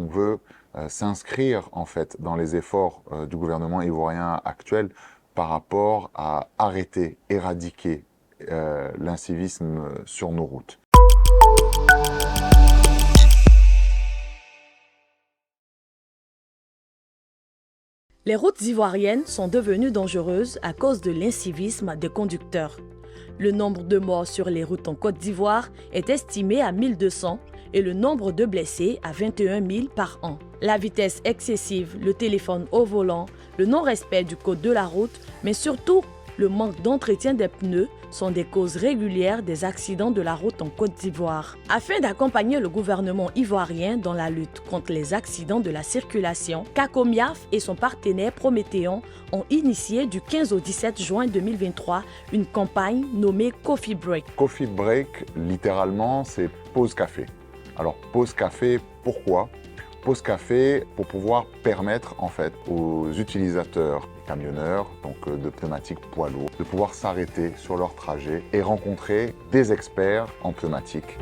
on veut s'inscrire en fait dans les efforts du gouvernement ivoirien actuel par rapport à arrêter, éradiquer l'incivisme sur nos routes. Les routes ivoiriennes sont devenues dangereuses à cause de l'incivisme des conducteurs. Le nombre de morts sur les routes en Côte d'Ivoire est estimé à 1200 et le nombre de blessés à 21 000 par an. La vitesse excessive, le téléphone au volant, le non-respect du code de la route, mais surtout le manque d'entretien des pneus sont des causes régulières des accidents de la route en Côte d'Ivoire. Afin d'accompagner le gouvernement ivoirien dans la lutte contre les accidents de la circulation, CACOMIAF et son partenaire Prométhéon ont initié du 15 au 17 juin 2023 une campagne nommée Coffee Break. Coffee Break, littéralement, c'est pause café. Alors, pause café, pourquoi ? Pause café pour pouvoir permettre en fait aux utilisateurs, camionneurs, donc de pneumatiques poids lourds, de pouvoir s'arrêter sur leur trajet et rencontrer des experts en pneumatique.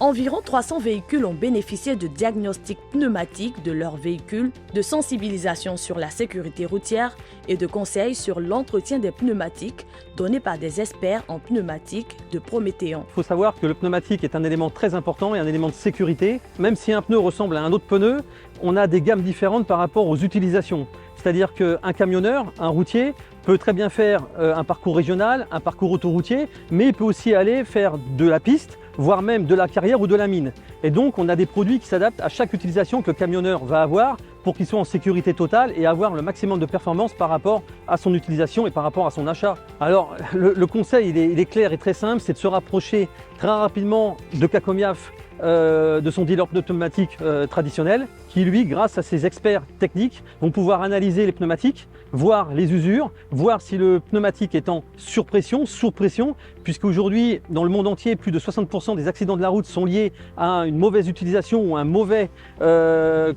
Environ 300 véhicules ont bénéficié de diagnostics pneumatiques de leurs véhicules, de sensibilisation sur la sécurité routière et de conseils sur l'entretien des pneumatiques donnés par des experts en pneumatique de Prométhéon. Il faut savoir que le pneumatique est un élément très important et un élément de sécurité. Même si un pneu ressemble à un autre pneu, on a des gammes différentes par rapport aux utilisations. C'est-à-dire qu'un camionneur, un routier, peut très bien faire un parcours régional, un parcours autoroutier, mais il peut aussi aller faire de la piste, voire même de la carrière ou de la mine. Et donc on a des produits qui s'adaptent à chaque utilisation que le camionneur va avoir pour qu'il soit en sécurité totale et avoir le maximum de performance par rapport à son utilisation et par rapport à son achat. Alors le conseil il est clair et très simple, c'est de se rapprocher très rapidement de CACOMIAF, de son dealer pneumatique traditionnel, qui lui, grâce à ses experts techniques, vont pouvoir analyser les pneumatiques, voir les usures, voir si le pneumatique est en surpression, sous-pression, puisqu'aujourd'hui, dans le monde entier, plus de 60% des accidents de la route sont liés à une mauvaise utilisation ou un mauvais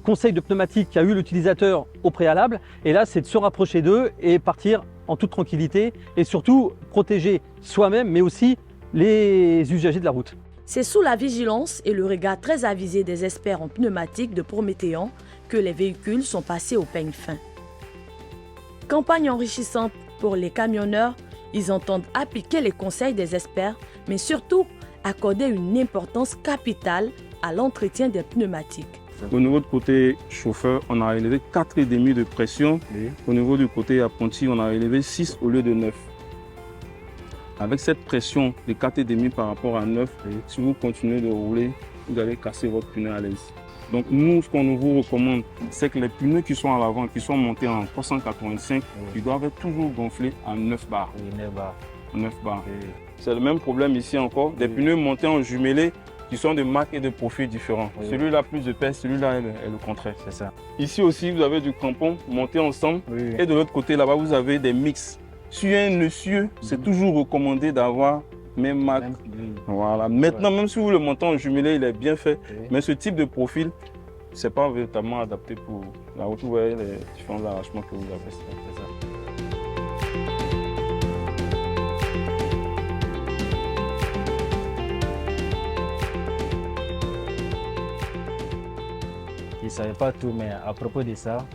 conseil de pneumatique qu'a eu l'utilisateur au préalable. Et là, c'est de se rapprocher d'eux et partir en toute tranquillité et surtout protéger soi-même, mais aussi les usagers de la route. C'est sous la vigilance et le regard très avisé des experts en pneumatique de Prométhéon que les véhicules sont passés au peigne fin. Campagne enrichissante pour les camionneurs, ils entendent appliquer les conseils des experts, mais surtout accorder une importance capitale à l'entretien des pneumatiques. Au niveau du côté chauffeur, on a élevé 4,5 de pression. Au niveau du côté apprenti, on a élevé 6 au lieu de 9. Avec cette pression de 4,5 par rapport à 9, si vous continuez de rouler, vous allez casser votre pneu à l'aise. Donc nous, ce qu'on vous recommande, c'est que les pneus qui sont à l'avant, qui sont montés en 385, ils doivent être toujours gonflés à 9 bars. 9 bars. C'est le même problème ici encore, des pneus montés en jumelé qui sont de marques et de profils différents. Celui-là plus épais, celui-là est le contraire. C'est ça. Ici aussi, vous avez du crampon monté ensemble et de l'autre côté là-bas, vous avez des mix. Sur un essieu, c'est toujours recommandé d'avoir même marque. Voilà. Maintenant, même si vous le montez en jumelé, il est bien fait. Mais ce type de profil, ce n'est pas véritablement adapté pour la route. Vous voyez les différents arrachements que vous avez. C'est ça. Je ne savais pas tout, mais à propos de ça,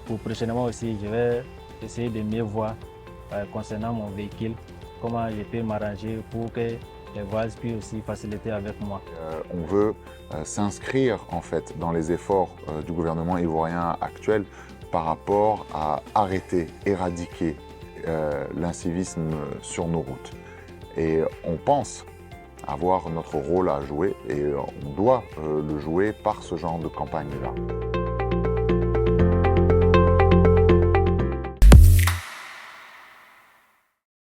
pour prochainement aussi, je vais essayer de mieux voir concernant mon véhicule, comment je peux m'arranger pour que les voyages puissent aussi faciliter avec moi. On veut s'inscrire en fait dans les efforts du gouvernement ivoirien actuel par rapport à arrêter, éradiquer l'incivisme sur nos routes. Et on pense avoir notre rôle à jouer et on doit le jouer par ce genre de campagne-là.